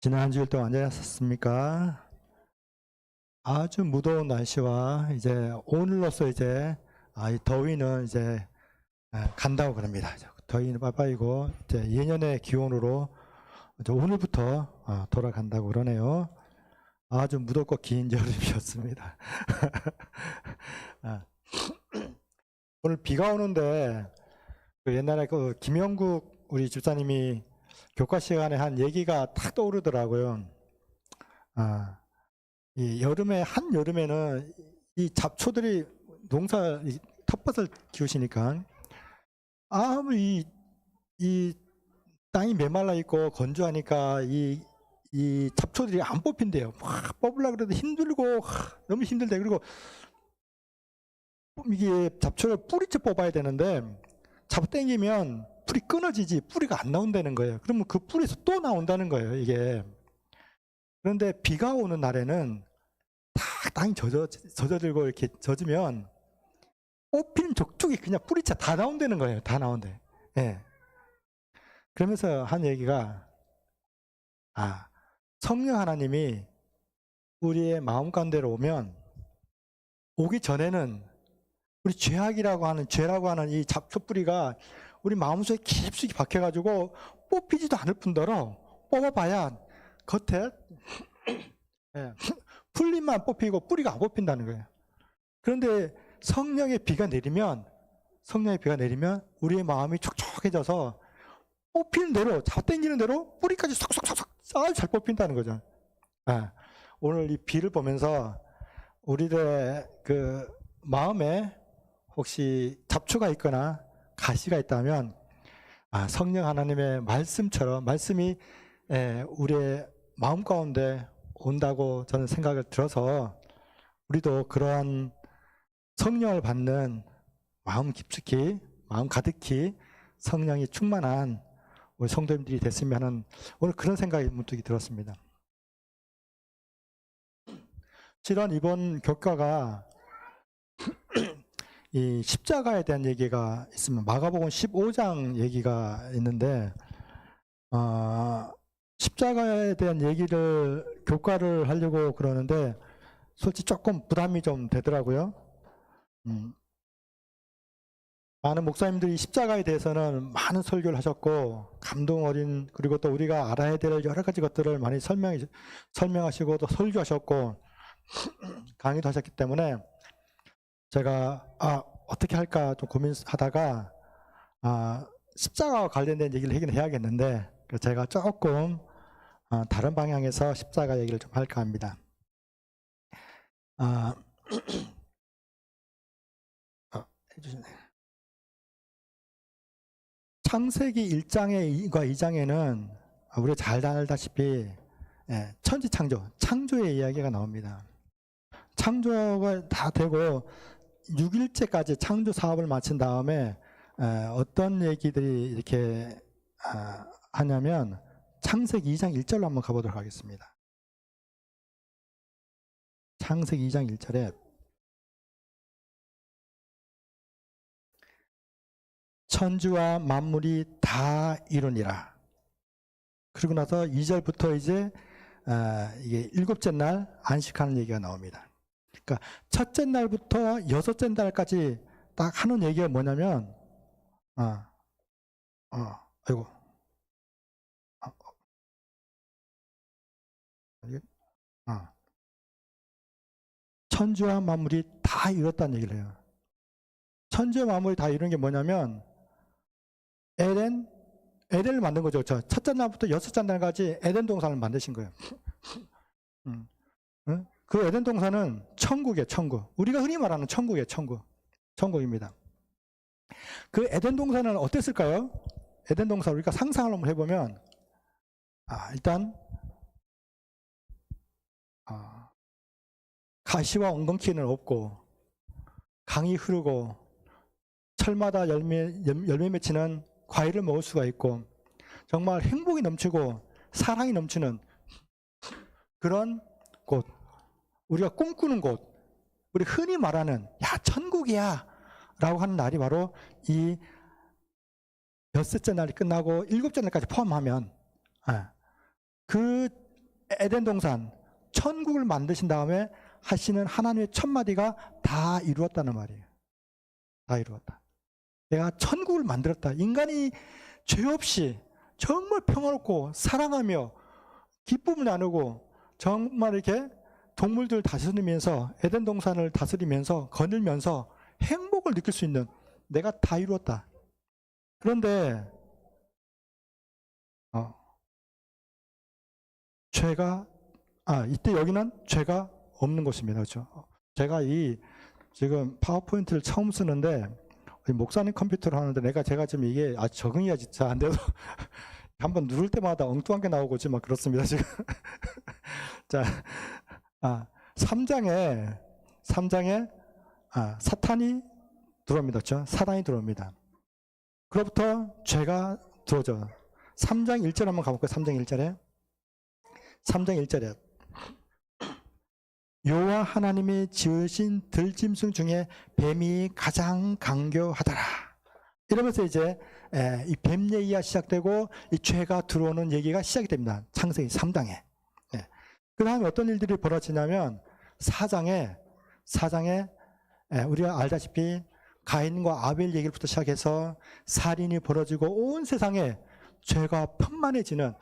지난 한 주일 동안 안녕하셨습니까? 아주 무더운 날씨와 이제 오늘로써 이제 이 더위는 이제 간다고 그럽니다. 더위는 빠빠이고 이제 예년의 기온으로 이제 오늘부터 돌아간다고 그러네요. 아주 무덥고 긴 여름이었습니다. 오늘 비가 오는데 그 옛날에 그 김영국 우리 집사님이 교과 시간에 한 얘기가 탁 떠오르더라고요. 이 한여름에는 이 잡초들이 이 텃밭을 키우시니까 아무리 이 땅이 메말라 있고 건조하니까 이 잡초들이 안 뽑힌대요. 막 뽑으려고 그래도 힘들고 너무 힘들대. 그리고 이게 잡초를 뿌리째 뽑아야 되는데 잡아 당기면 뿌리 끊어지지 뿌리가 안 나온다는 거예요. 그러면 그 뿌리에서 또 나온다는 거예요, 이게. 그런데 비가 오는 날에는 다 땅이 젖어들고 이렇게 젖으면 뽑힌 족족이 그냥 뿌리째 다 나온다는 거예요. 다 나온대. 예. 그러면서 한 얘기가 성령 하나님이 우리의 마음 가운데로 오기 전에는 우리 죄라고 하는 이 잡초 뿌리가 우리 마음속에 깊숙이 박혀가지고 뽑히지도 않을 뿐더러 뽑아봐야 겉에 풀잎만 뽑히고 뿌리가 안 뽑힌다는 거예요. 그런데 성령의 비가 내리면 우리의 마음이 촉촉해져서 뽑히는 대로, 잡아당기는 대로 뿌리까지 쏙쏙쏙쏙 잘 뽑힌다는 거죠. 오늘 이 비를 보면서 우리들의 그 마음에 혹시 잡초가 있거나 가시가 있다면 성령 하나님의 말씀이 우리의 마음 가운데 온다고 저는 생각을 들어서 우리도 그러한 성령을 받는 마음 가득히 성령이 충만한 우리 성도님들이 됐으면 하는 오늘 그런 생각이 문득 들었습니다. 실은 이번 교과가 이 십자가에 대한 얘기가 있으면 마가복음 15장 얘기가 있는데 십자가에 대한 교과를 하려고 그러는데 솔직히 조금 부담이 좀 되더라고요. 많은 목사님들이 십자가에 대해서는 많은 설교를 하셨고 감동 어린 그리고 또 우리가 알아야 될 여러 가지 것들을 많이 설명하시고 또 설교하셨고 강의도 하셨기 때문에 제가 어떻게 할까 좀 고민하다가 십자가와 관련된 얘기를 하긴 해야겠는데 제가 조금 다른 방향에서 십자가 얘기를 좀 할까 합니다. 창세기 1장과 2장에는 우리가 잘 알다시피 창조의 이야기가 나옵니다. 창조가 다 되고 6일째까지 창조 사업을 마친 다음에 어떤 얘기들이 이렇게 하냐면 창세기 2장 1절로 한번 가보도록 하겠습니다. 창세기 2장 1절에 천지와 만물이 다 이루니라. 그리고 나서 2절부터 이제 이게 7째 날 안식하는 얘기가 나옵니다. 그러니까 첫째 날부터 6째 날까지 딱 하는 얘기가 뭐냐면 천지와 만물이 다 이뤘다는 얘기를 해요. 천지와 만물이 다 이룬 게 뭐냐면 에덴을 만든 거죠. 첫째 날부터 6째 날까지 에덴 동산을 만드신 거예요. 그 에덴 동산은 천국이에요, 천국. 우리가 흔히 말하는 천국이에요, 천국입니다. 그 에덴 동산은 어땠을까요? 에덴 동산 우리가 상상을 한번 해보면 일단 가시와 엉겅퀴는 없고 강이 흐르고 철마다 열매 맺히는 과일을 먹을 수가 있고 정말 행복이 넘치고 사랑이 넘치는 그런 곳, 우리가 꿈꾸는 곳, 우리 흔히 말하는 천국이야 라고 하는 날이 바로 이 6째 날이 끝나고 7째 날까지 포함하면 그 에덴 동산, 천국을 만드신 다음에 하시는 하나님의 첫 마디가 다 이루었다는 말이에요. 다 이루었다. 내가 천국을 만들었다. 인간이 죄 없이 정말 평화롭고 사랑하며 기쁨을 나누고 정말 이렇게 동물들 다스리면서 에덴 동산을 다스리면서 거닐면서 행복을 느낄 수 있는 내가 다 이루었다. 그런데 죄가 이때 여기는 죄가 없는 곳입니다. 그렇죠? 제가 이 지금 파워포인트를 처음 쓰는데 목사님 컴퓨터로 하는데 제가 지금 이게 적응이 잘 안 돼서 한번 누를 때마다 엉뚱한 게 나오고 지금 막 그렇습니다. 지금 자, 3장에 사탄이 들어옵니다. 그렇죠? 사단이 들어옵니다. 그로부터 죄가 들어오죠. 3장 1절 한번 가볼까요? 3장 1절에. 3장 1절에 여호와 하나님이 지으신 들짐승 중에 뱀이 가장 강교하더라. 이러면서 이제 이 뱀 얘기가 시작되고 이 죄가 들어오는 얘기가 시작이 됩니다. 창세기 3장에. 그 다음에 어떤 일들이 벌어지냐면 4장에 우리가 알다시피 가인과 아벨 얘기부터 시작해서 살인이 벌어지고 온 세상에 죄가 편만해지는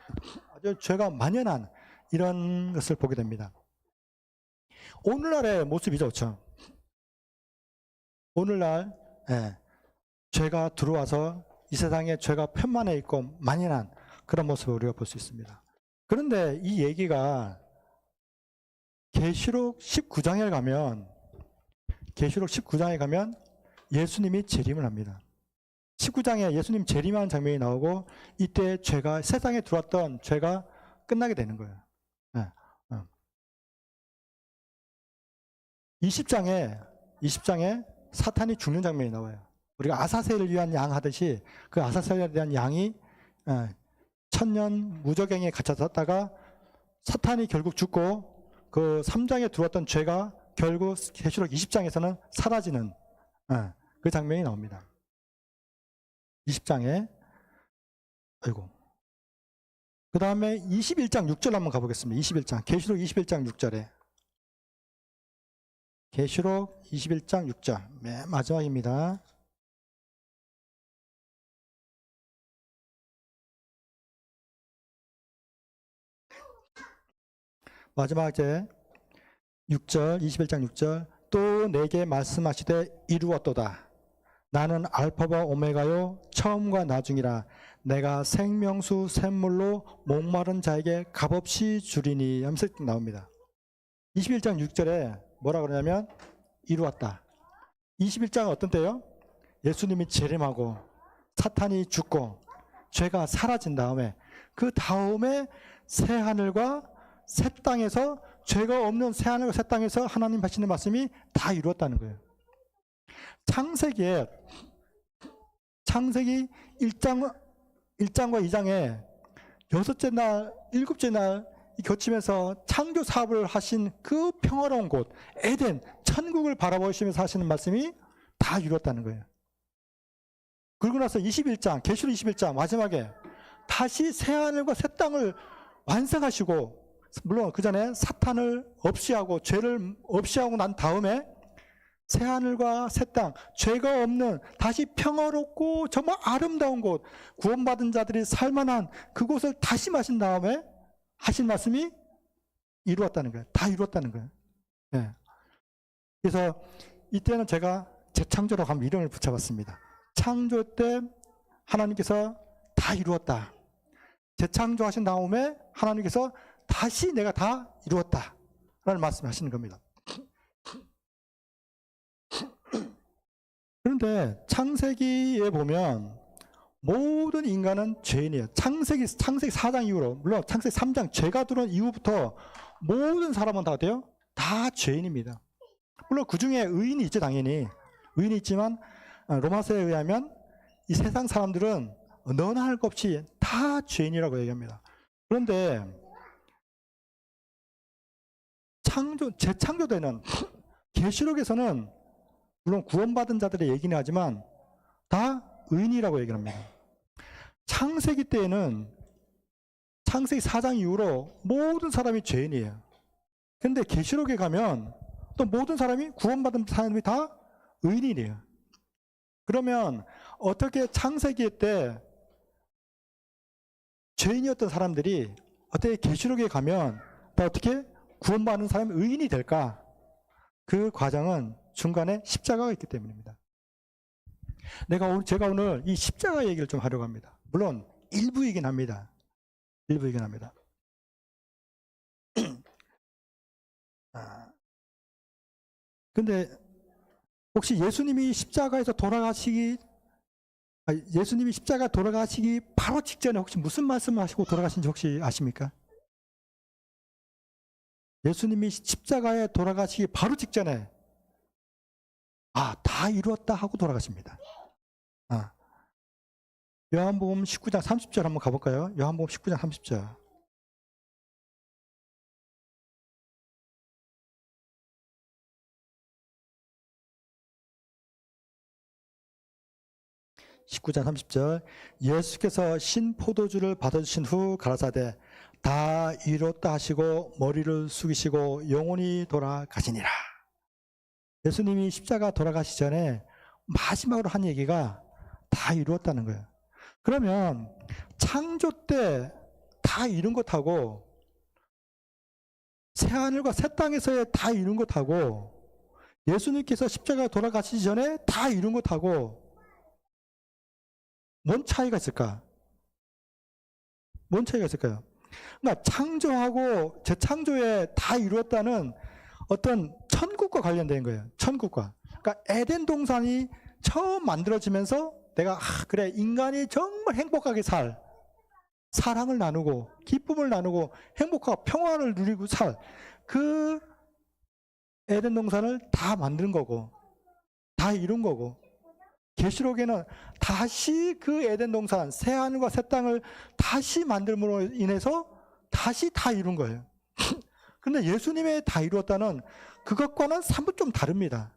아주 죄가 만연한 이런 것을 보게 됩니다. 오늘날의 모습이죠. 그렇죠? 오늘날 죄가 들어와서 이 세상에 죄가 편만해 있고 만연한 그런 모습을 우리가 볼 수 있습니다. 그런데 이 얘기가 계시록 19장에 가면 예수님이 재림을 합니다. 19장에 예수님 재림하는 장면이 나오고 이때 세상에 들어왔던 죄가 끝나게 되는 거예요. 20장에 사탄이 죽는 장면이 나와요. 우리가 아사셀을 위한 양 하듯이 그 아사셀에 대한 양이 천년 무저갱에 갇혀졌다가 사탄이 결국 죽고 그 3장에 들어왔던 죄가 결국 계시록 20장에서는 사라지는 그 장면이 나옵니다. 20장에 그 다음에 21장 6절 한번 가보겠습니다. 21장 계시록 21장 6절에 계시록 21장 6절 맨 마지막입니다. 마지막 이제 6절 21장 6절 또 내게 말씀하시되 이루었도다. 나는 알파와 오메가요 처음과 나중이라. 내가 생명수 샘물로 목마른 자에게 값없이 주리니 하면서 나옵니다. 21장 6절에 뭐라 그러냐면 이루었다. 21장은 어떤 때요? 예수님이 재림하고 사탄이 죽고 죄가 사라진 다음에 그 다음에 새하늘과 새 땅에서 죄가 없는 새하늘과 새 땅에서 하나님 하시는 말씀이 다 이루었다는 거예요. 창세기 1장과 2장에 여섯째 날, 일곱째 날 겹치면서 창조 사업을 하신 그 평화로운 곳, 에덴, 천국을 바라보시면서 하시는 말씀이 다 이루었다는 거예요. 그러고 나서 21장, 계시록 21장 마지막에 다시 새하늘과 새 땅을 완성하시고, 물론 그 전에 사탄을 없이 하고 죄를 없이 하고 난 다음에 새하늘과 새 땅, 죄가 없는 다시 평화롭고 정말 아름다운 곳, 구원받은 자들이 살만한 그곳을 다시 마신 다음에 하신 말씀이 이루었다는 거예요. 다 이루었다는 거예요. 네. 그래서 이때는 제가 재창조라고 한번 이름을 붙여봤습니다. 창조 때 하나님께서 다 이루었다. 재창조하신 다음에 하나님께서 다시 내가 다 이루었다 라는 말씀을 하시는 겁니다. 그런데 창세기에 보면 모든 인간은 죄인이에요. 창세기 4장 이후로, 물론 창세기 3장 죄가 들어온 이후부터 모든 사람은 다 어때요? 다 죄인입니다. 물론 그 중에 의인이 있죠, 당연히. 의인이 있지만 로마서에 의하면 이 세상 사람들은 너나 할 것 없이 다 죄인이라고 얘기합니다. 그런데 재창조되는 계시록에서는 물론 구원받은 자들의 얘기는 하지만 다 의인이라고 얘기를 합니다. 창세기 때에는 창세기 4장 이후로 모든 사람이 죄인이에요. 근데 계시록에 가면 또 모든 사람이 구원받은 사람이 다 의인이에요. 그러면 어떻게 창세기 때 죄인이었던 사람들이 어떻게 계시록에 가면 또 어떻게 구원받는 사람이 의인이 될까? 그 과정은 중간에 십자가가 있기 때문입니다. 제가 오늘 이 십자가 얘기를 좀 하려고 합니다. 물론 일부이긴 합니다. 일부이긴 합니다. 근데 혹시 예수님이 십자가 돌아가시기 바로 직전에 혹시 무슨 말씀을 하시고 돌아가신지 혹시 아십니까? 예수님이 십자가에 돌아가시기 바로 직전에 다 이루었다 하고 돌아가십니다. 요한복음 19장 30절 한번 가볼까요? 요한복음 19장 30절. (19장 30절) 예수께서 신포도주를 받아주신 후 가라사대 다 이뤘다 하시고 머리를 숙이시고 영원히 돌아가시니라. 예수님이 십자가 돌아가시기 전에 마지막으로 한 얘기가 다 이루었다는 거예요. 그러면 창조 때 다 이룬 것하고 새하늘과 새 땅에서의 다 이룬 것하고 예수님께서 십자가에 돌아가시기 전에 다 이룬 것하고 뭔 차이가 있을까? 뭔 차이가 있을까요? 그러니까 창조하고 재창조에 다 이루었다는 어떤 천국과 관련된 거예요. 천국과. 그러니까 에덴 동산이 처음 만들어지면서 내가 그래 인간이 정말 행복하게 사랑을 나누고 기쁨을 나누고 행복하고 평화를 누리고 그 에덴 동산을 다 만든 거고 다 이룬 거고 계시록에는 다시 그 에덴 동산 새하늘과 새 땅을 다시 만들므로 인해서 다시 다 이룬 거예요. 근데 예수님의 다 이루었다는 그것과는 사뭇 좀 다릅니다.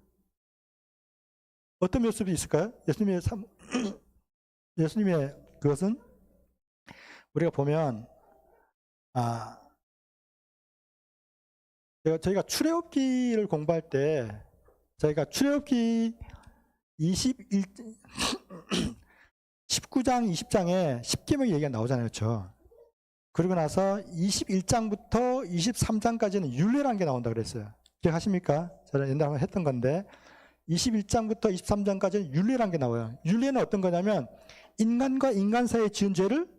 어떤 모습이 있을까요? 예수님의 그것은 우리가 보면 저희가 출애굽기를 공부할 때 저희가 출애굽기 19장 20장에 십계명 얘기가 나오잖아요. 그렇죠? 그리고 나서 21장부터 23장까지는 율례라는 게 나온다 그랬어요. 기억하십니까? 저는 옛날에 한번 했던 건데 21장부터 23장까지는 율례라는 게 나와요. 율례는 어떤 거냐면 인간과 인간 사이에 지은 죄를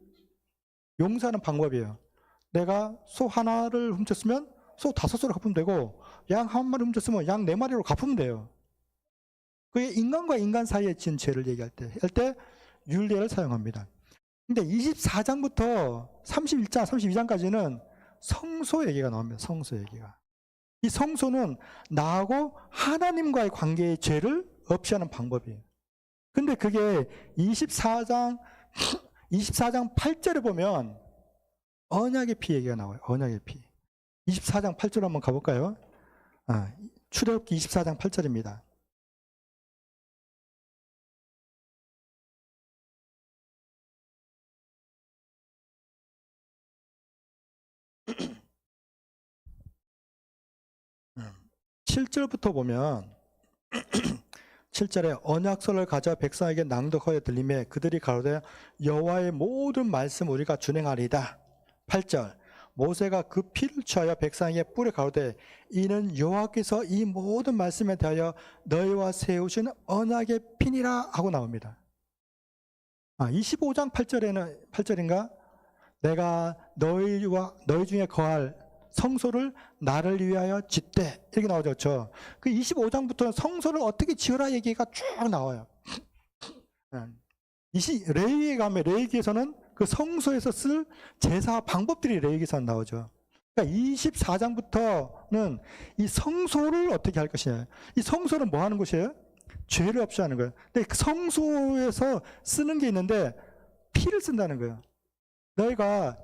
용서하는 방법이에요. 내가 소 하나를 훔쳤으면 소 5소를 갚으면 되고 양 1마리 훔쳤으면 양 4마리로 갚으면 돼요. 그게 인간과 인간 사이에 지은 죄를 얘기할 때 율례를 사용합니다. 근데 24장부터 31장, 32장까지는 성소 얘기가 나옵니다. 성소 얘기가. 이 성소는 나하고 하나님과의 관계의 죄를 없이 하는 방법이에요. 근데 그게 24장 8절에 보면 언약의 피 얘기가 나와요. 언약의 피. 24장 8절 한번 가볼까요? 출애굽기 24장 8절입니다. (7절부터) 보면 7절에 언약서를 가져 백성에게 낭독하여 들리매 그들이 가로되 여호와의 모든 말씀 우리가 준행하리이다. 8절 모세가 그 피를 취하여 백성에게 뿌려 가로되 이는 여호와께서 이 모든 말씀에 대하여 너희와 세우신 언약의 피니라 하고 나옵니다. 25장 8절인가 내가 너희 중에 거할 성소를 나를 위하여 짓되 이렇게 나오죠. 그렇죠? 그 25장부터는 성소를 어떻게 지으라 얘기가 쭉 나와요. 레위기에 가면 레위기에서는 그 성소에서 쓸 제사 방법들이 레위기에서 나오죠. 그러니까 24장부터는 이 성소를 어떻게 할 것이냐. 이 성소는 뭐 하는 곳이에요? 죄를 없이 하는 거예요. 근데 그 성소에서 쓰는 게 있는데 피를 쓴다는 거예요. 내가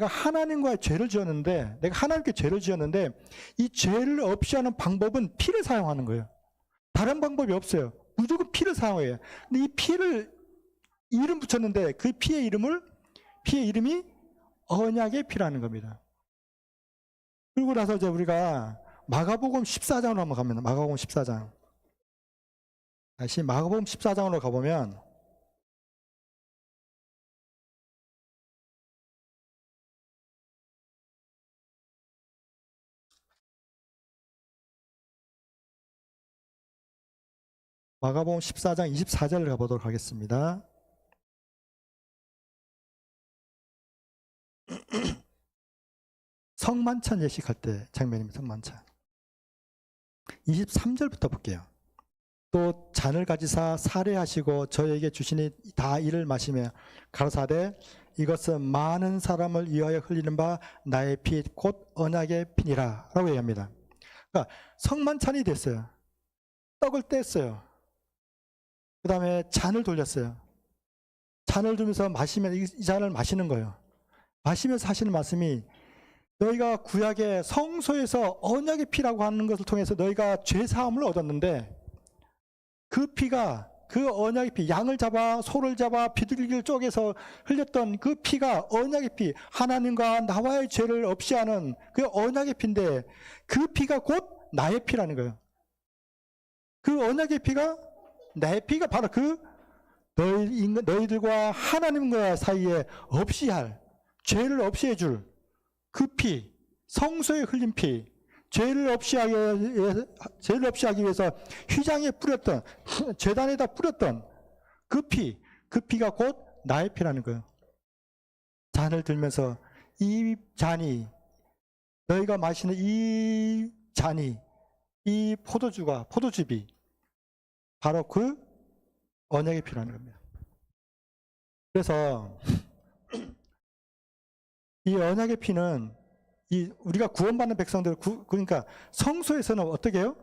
하나님과의 죄를 지었는데, 내가 하나님께 죄를 지었는데, 이 죄를 없이 하는 방법은 피를 사용하는 거예요. 다른 방법이 없어요. 무조건 피를 사용해요. 근데 이 피를 이름 붙였는데, 그 피의 이름이 언약의 피라는 겁니다. 그리고 나서 이제 우리가 마가복음 14장으로 한번 갑니다. 마가복음 14장. 다시 마가복음 14장으로 가보면 마가복음 14장 24절을 가보도록 하겠습니다. 성만찬 예식할 때 장면입니다. 성만찬. 23절부터 볼게요. 또 잔을 가지사 사례하시고 저에게 주시니 다 이를 마시며 가로사대 이것은 많은 사람을 위하여 흘리는 바 나의 피 곧 언약의 피니라 라고 얘기합니다. 그러니까 성만찬이 됐어요. 떡을 뗐어요. 그 다음에 잔을 돌렸어요. 잔을 들면서 마시면 이 잔을 마시는 거예요. 마시면서 하시는 말씀이 너희가 구약의 성소에서 언약의 피라고 하는 것을 통해서 너희가 죄사함을 얻었는데 그 피가 그 언약의 피, 양을 잡아 소를 잡아 비둘기를 쪼개서 흘렸던 그 피가 언약의 피, 하나님과 나와의 죄를 없이 하는 그 언약의 피인데 그 피가 곧 나의 피라는 거예요. 그 언약의 피가 나의 피가 바로 그 너희들과 하나님과 사이에 없이 할 죄를 없이 해줄 그 피, 성소에 흘린 피, 죄를 없이 하기 위해서 휘장에 뿌렸던, 제단에다 뿌렸던 그 피가 곧 나의 피라는 거예요. 잔을 들면서 이 잔이, 너희가 마시는 이 잔이, 이 포도즙이 바로 그 언약의 피라는 겁니다. 그래서 이 언약의 피는 우리가 구원받는 백성들, 그러니까 성소에서는 어떻게 해요?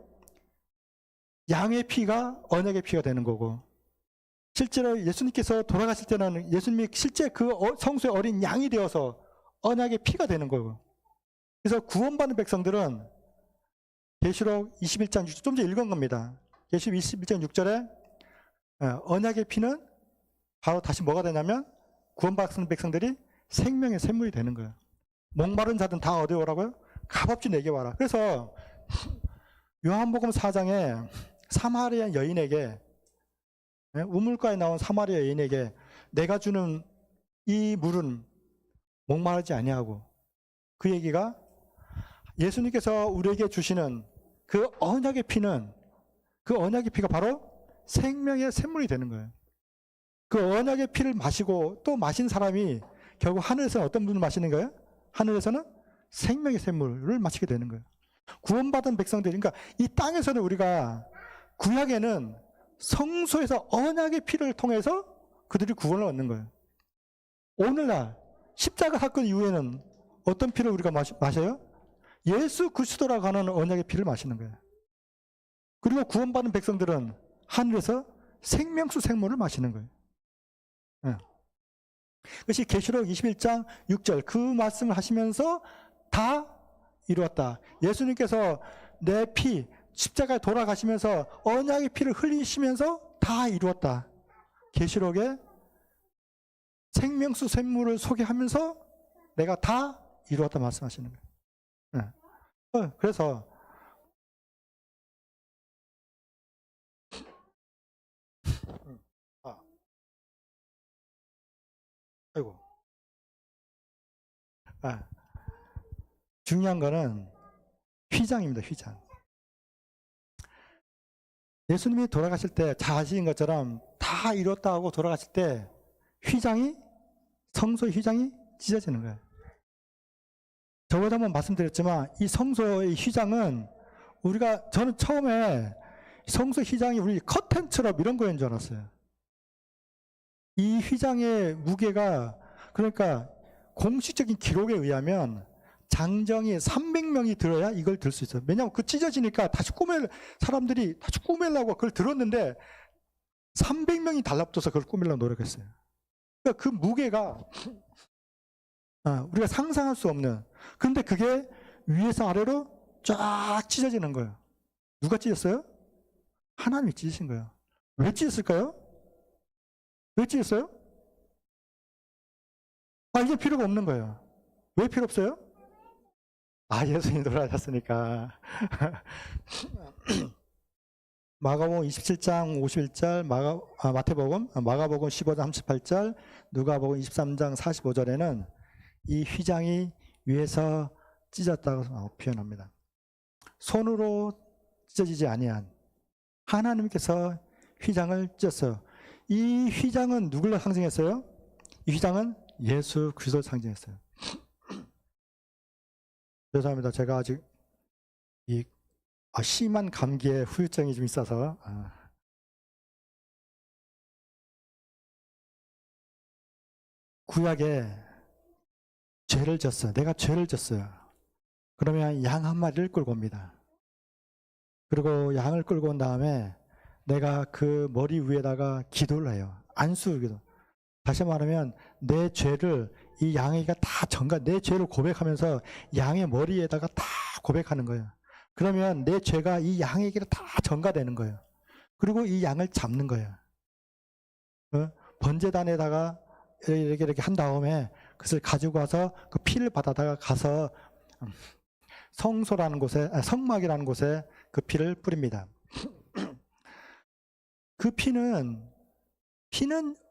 양의 피가 언약의 피가 되는 거고, 실제로 예수님께서 돌아가실 때는 예수님이 실제 그 성소의 어린 양이 되어서 언약의 피가 되는 거고, 그래서 구원받는 백성들은 계시록 21장 6절, 좀 전에 읽은 겁니다. 계시록 21장 6절에 언약의 피는 바로 다시 뭐가 되냐면 구원받는 백성들이 생명의 샘물이 되는 거예요. 목마른 자든 다 어디 오라고요? 값없이 내게 와라. 그래서 요한복음 4장에 사마리아 여인에게, 우물가에 나온 사마리아 여인에게 내가 주는 이 물은 목마르지 아니하고, 그 얘기가 예수님께서 우리에게 주시는 그 언약의 피는, 그 언약의 피가 바로 생명의 샘물이 되는 거예요. 그 언약의 피를 마시고 또 마신 사람이 결국 하늘에서는 어떤 분을 마시는 거예요? 하늘에서는 생명의 샘물을 마시게 되는 거예요. 구원받은 백성들이, 그러니까 이 땅에서는 우리가 구약에는 성소에서 언약의 피를 통해서 그들이 구원을 얻는 거예요. 오늘날 십자가 사건 이후에는 어떤 피를 우리가 마셔요? 예수 그리스도라고 하는 언약의 피를 마시는 거예요. 그리고 구원받은 백성들은 하늘에서 생명수 생물을 마시는 거예요. 그것이 계시록 21장 6절, 그 말씀을 하시면서 다 이루었다. 예수님께서 내 피, 십자가에 돌아가시면서 언약의 피를 흘리시면서 다 이루었다. 계시록에 생명수 샘물을 소개하면서 내가 다 이루었다 말씀하시는 거예요. 그래서 중요한 거는 휘장입니다. 휘장. 예수님이 돌아가실 때 자신인 것처럼 다 이뤘다 하고 돌아가실 때 휘장이, 성소의 휘장이 찢어지는 거예요. 저번에 한번 말씀드렸지만 이 성소의 휘장은 저는 처음에 성소 휘장이 우리 커튼처럼 이런 거인 줄 알았어요. 이 휘장의 무게가, 그러니까 공식적인 기록에 의하면 장정이 300명이 들어야 이걸 들 수 있어요. 왜냐하면 그 찢어지니까 사람들이 다시 꾸밀려고 그걸 들었는데 300명이 달라붙어서 그걸 꾸밀려고 노력했어요. 그러니까 그 무게가 우리가 상상할 수 없는, 그런데 그게 위에서 아래로 쫙 찢어지는 거예요. 누가 찢었어요? 하나님이 찢으신 거예요. 왜 찢었을까요? 왜 찢었어요? 이제 필요가 없는 거예요. 왜 필요 없어요? 예수님이 돌아가셨으니까. 마가복음 27장 51절, 마가복음 15장 38절, 누가복음 23장 45절에는 이 휘장이 위에서 찢었다고 표현합니다. 손으로 찢어지지 아니한 하나님께서 휘장을 찢었어요. 이 휘장은 누구를 상징했어요? 이 휘장은 예수 그리스도를 상징했어요. 죄송합니다. 제가 아직 심한 감기에 후유증이 좀 있어서 구약에 죄를 졌어요. 내가 죄를 졌어요. 그러면 양 한 마리를 끌고 옵니다. 그리고 양을 끌고 온 다음에 내가 그 머리 위에다가 기도를 해요. 안수기도. 다시 말하면 내 죄를 이 양이가 다 내 죄를 고백하면서 양의 머리에다가 다 고백하는 거예요. 그러면 내 죄가 이 양에게로 다 전가되는 거예요. 그리고 이 양을 잡는 거예요. 번제단에다가 이렇게 한 다음에 그것을 가지고 와서 그 피를 받아다가 가서 성소라는 곳에, 성막이라는 곳에 그 피를 뿌립니다. 그 피는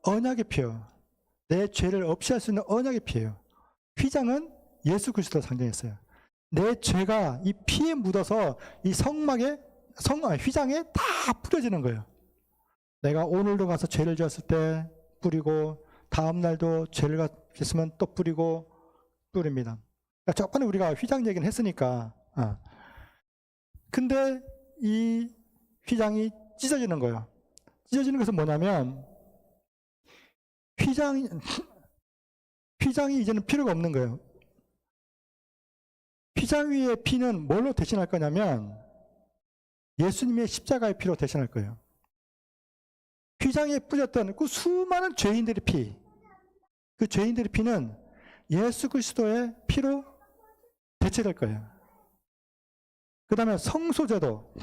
언약의 피예요. 내 죄를 없이 할 수 있는 언약의 피예요. 휘장은 예수 그리스도를 상징했어요. 내 죄가 이 피에 묻어서 이 휘장에 다 뿌려지는 거예요. 내가 오늘도 가서 죄를 지었을 때 뿌리고, 다음 날도 죄를 했으면 또 뿌립니다. 그러니까 저번에 우리가 휘장 얘기는 했으니까. 근데 이 휘장이 찢어지는 거예요. 찢어지는 것은 뭐냐면 휘장이 이제는 필요가 없는 거예요. 휘장 위의 피는 뭘로 대신할 거냐면 예수님의 십자가의 피로 대신할 거예요. 휘장에 뿌렸던 그 수많은 죄인들의 피, 그 죄인들의 피는 예수 그리스도의 피로 대체될 거예요. 그 다음에 성소제도.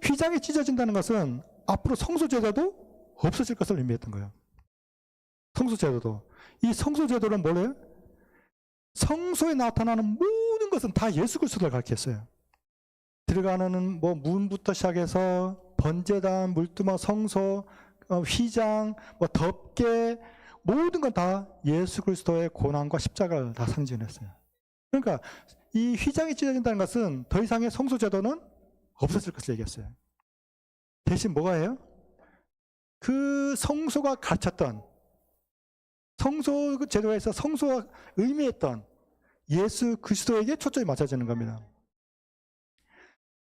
휘장이 찢어진다는 것은 앞으로 성소제도도 없어질 것을 의미했던 거예요. 성소제도도. 이 성소제도는 뭐래요? 성소에 나타나는 모든 것은 다 예수 그리스도를 가르쳤어요. 들어가는 문부터 시작해서 번제단, 물두멍, 성소, 휘장, 덮개, 모든 건 다 예수 그리스도의 고난과 십자가를 다 상징했어요. 그러니까 이 휘장이 찢어진다는 것은 더 이상의 성소제도는 없어질 것을 얘기했어요. 대신 뭐가 해요? 그 성소가 가르쳤던, 성소 제도에서 성소가 의미했던 예수 그리스도에게 초점이 맞춰지는 겁니다.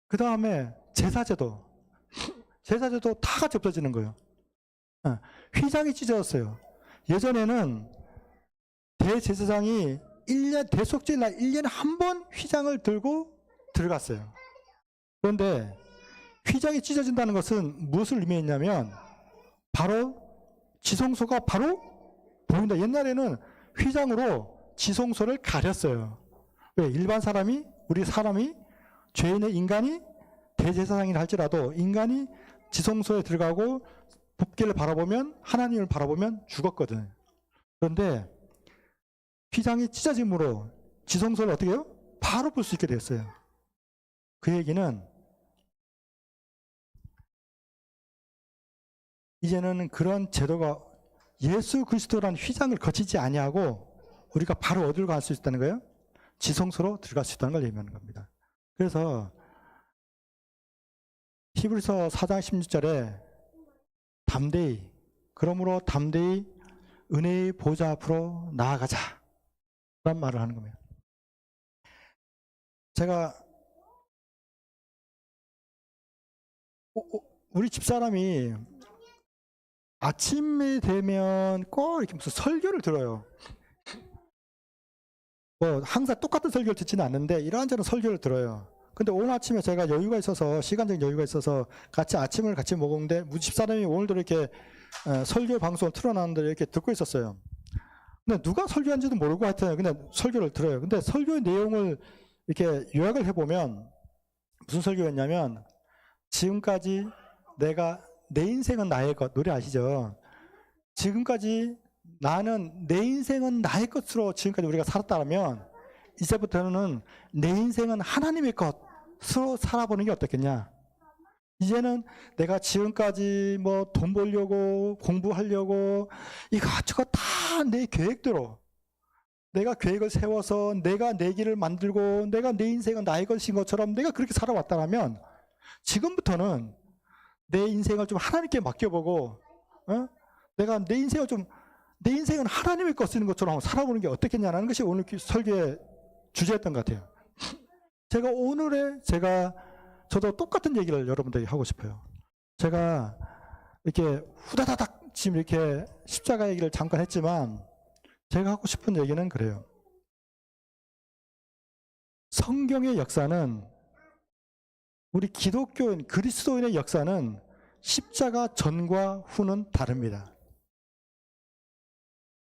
그 다음에 제사제도 다 같이 없어지는 거예요. 휘장이 찢어졌어요. 예전에는 대제사장이 대속죄일 날 1년에 한 번 휘장을 들고 들어갔어요. 그런데 휘장이 찢어진다는 것은 무엇을 의미했냐면 바로 지성소가 바로 보인다. 옛날에는 휘장으로 지성소를 가렸어요. 왜? 일반 우리 사람이 죄인의 인간이 대제사장이라 할지라도 인간이 지성소에 들어가고 법궤를 바라보면, 하나님을 바라보면 죽었거든. 그런데 휘장이 찢어짐으로 지성소를 어떻게 해요? 바로 볼 수 있게 됐어요. 그 얘기는 이제는 그런 제도가 예수 그리스도라는 휘장을 거치지 아니하고 우리가 바로 어디로 갈 수 있다는 거예요? 지성소로 들어갈 수 있다는 걸 의미하는 겁니다. 그래서 히브리서 4장 16절에 그러므로 담대히 은혜의 보좌 앞으로 나아가자 라는 말을 하는 겁니다. 제가 우리 집사람이 아침에 되면 꼭 이렇게 무슨 설교를 들어요. 항상 똑같은 설교를 듣지는 않는데 이런저런 설교를 들어요. 근데 오늘 아침에 제가 시간적인 여유가 있어서 아침을 같이 먹었는데 우리 집사람이 오늘도 이렇게 설교 방송을 틀어놨는데 이렇게 듣고 있었어요. 근데 누가 설교한지도 모르고 하여튼 그냥 설교를 들어요. 근데 설교의 내용을 이렇게 요약을 해보면 무슨 설교였냐면 지금까지 내 인생은 나의 것, 노래 아시죠? 지금까지 나는 내 인생은 나의 것으로 지금까지 우리가 살았다면 이제부터는 내 인생은 하나님의 것으로 살아보는 게 어떻겠냐. 이제는 내가 지금까지 뭐 돈 벌려고 공부하려고 이것저것 다 내 계획대로 내가 계획을 세워서 내가 내 길을 만들고 내가 내 인생은 나의 것인 것처럼 내가 그렇게 살아왔다면 지금부터는 내 인생을 좀 하나님께 맡겨보고 내가 내 인생은 하나님의 것인 것처럼 살아보는 게 어떻겠냐는 것이 오늘 설교의 주제였던 것 같아요. 제가 오늘의 저도 똑같은 얘기를 여러분들에게 하고 싶어요. 제가 이렇게 후다다닥 지금 이렇게 십자가 얘기를 잠깐 했지만 제가 하고 싶은 얘기는 그래요. 성경의 역사는 우리 기독교인 그리스도인의 역사는 십자가 전과 후는 다릅니다.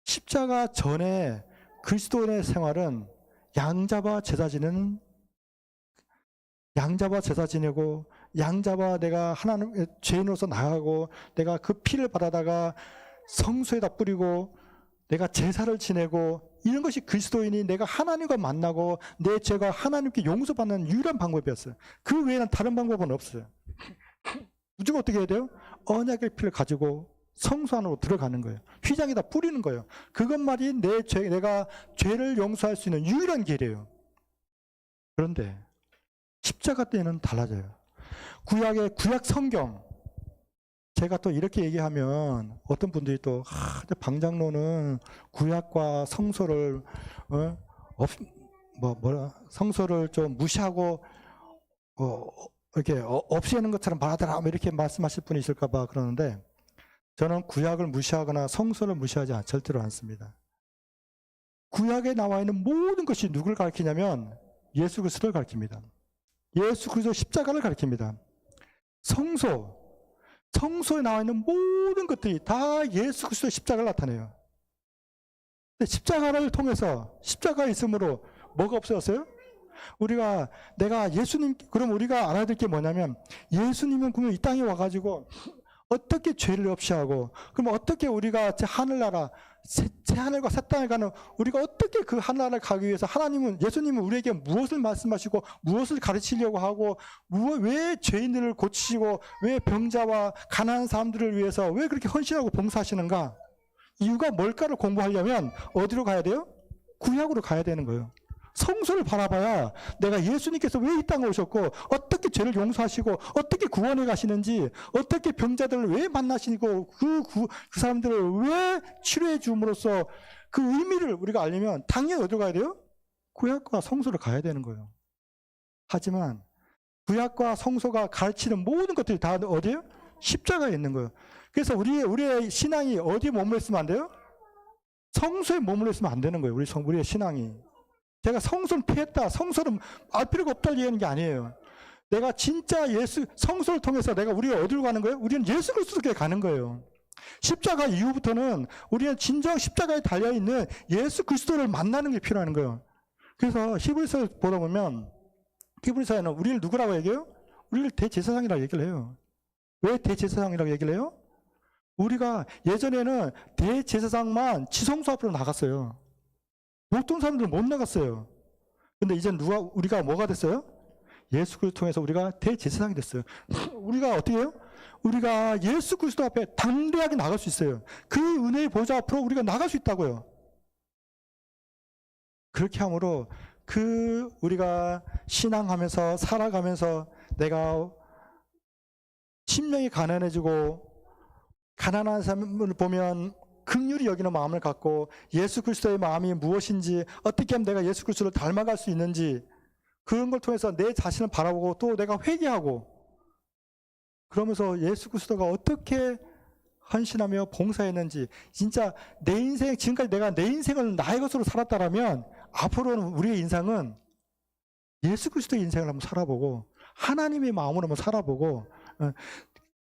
십자가 전에 그리스도인의 생활은 양잡아 제사 지내고 양잡아 내가 하나님 죄인으로서 나가고 내가 그 피를 받아다가 성소에다 뿌리고 내가 제사를 지내고 이런 것이 그리스도인이 내가 하나님과 만나고 내 죄가 하나님께 용서받는 유일한 방법이었어요. 그 외에는 다른 방법은 없어요. 무조건 어떻게 해야 돼요? 언약의 피를 가지고 성소 안으로 들어가는 거예요. 휘장에다 뿌리는 거예요. 그것만이 내가 죄를 용서할 수 있는 유일한 길이에요. 그런데 십자가 때는 달라져요. 구약 성경, 제가 또 이렇게 얘기하면 어떤 분들이 또 방장로는 구약과 성소를 성소를 좀 무시하고 이렇게 없애는 것처럼 말하더라 이렇게 말씀하실 분이 있을까 봐 그러는데 저는 구약을 무시하거나 성소를 무시하지 절대로 않습니다. 구약에 나와 있는 모든 것이 누구를 가리키냐면 예수 그리스도를 가리킵니다. 예수 그리스도 십자가를 가리킵니다. 성소에 나와 있는 모든 것들이 다 예수 그리스도의 십자가를 나타내요. 근데 십자가를 통해서 십자가가 있으므로 뭐가 없어졌어요? 그럼 우리가 알아야 될 게 뭐냐면 예수님은 그러면 이 땅에 와가지고 어떻게 죄를 없이 하고 그럼 어떻게 우리가 하늘나라 새 하늘과 새 땅에 가는 우리가 어떻게 그 하늘나라를 가기 위해서 예수님은 우리에게 무엇을 말씀하시고 무엇을 가르치려고 하고 왜 죄인들을 고치시고 왜 병자와 가난한 사람들을 위해서 왜 그렇게 헌신하고 봉사하시는가? 이유가 뭘까를 공부하려면 어디로 가야 돼요? 구약으로 가야 되는 거예요. 성소를 바라봐야 내가 예수님께서 왜 이 땅에 오셨고 어떻게 죄를 용서하시고 어떻게 구원해 가시는지 어떻게 병자들을 왜 만나시고 그 사람들을 왜 치료해 줌으로써 그 의미를 우리가 알려면 당연히 어디로 가야 돼요? 구약과 성소를 가야 되는 거예요. 하지만 구약과 성소가 가르치는 모든 것들이 다 어디에요? 십자가에 있는 거예요. 그래서 우리의 신앙이 어디에 머물러 있으면 안 돼요? 성소에 머물러 있으면 안 되는 거예요. 우리의 신앙이. 제가 성소를 피했다. 성소를 알 필요가 없다는 얘기하는 게 아니에요. 내가 진짜 성소를 통해서 우리가 어디로 가는 거예요? 우리는 예수 그리스도께 가는 거예요. 십자가 이후부터는 우리는 진정 십자가에 달려있는 예수 그리스도를 만나는 게 필요한 거예요. 그래서 히브리서 보다 보면 히브리서에는 우리를 누구라고 얘기해요? 우리를 대제사장이라고 얘기를 해요. 왜 대제사장이라고 얘기를 해요? 우리가 예전에는 대제사장만 지성소 앞으로 나갔어요. 보통 사람들은 못 나갔어요. 근데 이제 우리가 뭐가 됐어요? 예수 그리스도 통해서 우리가 대제사장이 됐어요. 우리가 어떻게 해요? 우리가 예수 그리스도 앞에 담대하게 나갈 수 있어요. 그 은혜의 보좌 앞으로 우리가 나갈 수 있다고요. 그렇게 함으로 우리가 신앙하면서 살아가면서 내가 심령이 가난해지고 가난한 사람을 보면 긍휼히 여기는 마음을 갖고 예수 그리스도의 마음이 무엇인지 어떻게 하면 내가 예수 그리스도를 닮아갈 수 있는지 그런 걸 통해서 내 자신을 바라보고 또 내가 회개하고 그러면서 예수 그리스도가 어떻게 헌신하며 봉사했는지 진짜 내 인생 지금까지 내가 내 인생을 나의 것으로 살았다라면 앞으로는 우리의 인생은 예수 그리스도의 인생을 한번 살아보고 하나님의 마음으로 한번 살아보고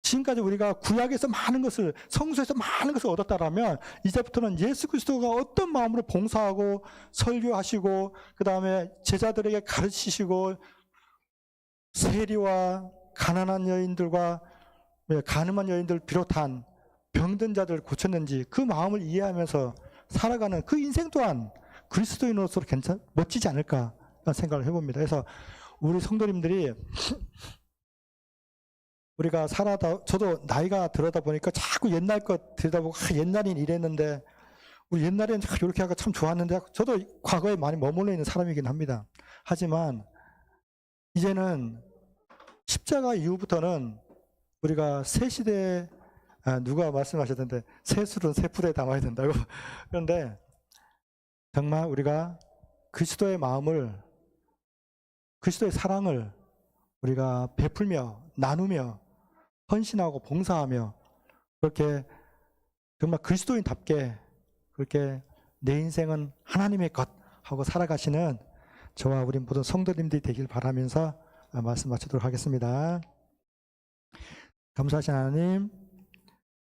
지금까지 우리가 구약에서 많은 것을 성소에서 많은 것을 얻었다라면 이제부터는 예수 그리스도가 어떤 마음으로 봉사하고 설교하시고 그 다음에 제자들에게 가르치시고 세리와 가난한 여인들과 가늠한 여인들 비롯한 병든 자들을 고쳤는지 그 마음을 이해하면서 살아가는 그 인생 또한 그리스도인으로서 멋지지 않을까 생각을 해봅니다. 그래서 우리 성도님들이 우리가 저도 나이가 들어다 보니까 자꾸 옛날 것 들여다보고 옛날엔 이랬는데 우리 옛날엔 이렇게 하고 참 좋았는데 저도 과거에 많이 머물러 있는 사람이긴 합니다. 하지만 이제는 십자가 이후부터는 우리가 새 시대에 누가 말씀하셨던데 새 술은 새 풀에 담아야 된다고. 그런데 정말 우리가 그리스도의 마음을, 그리스도의 사랑을 우리가 베풀며 나누며 헌신하고 봉사하며 그렇게 정말 그리스도인답게 그렇게 내 인생은 하나님의 것 하고 살아가시는 저와 우리 모든 성도님들이 되길 바라면서 말씀 마치도록 하겠습니다. 감사하신 하나님,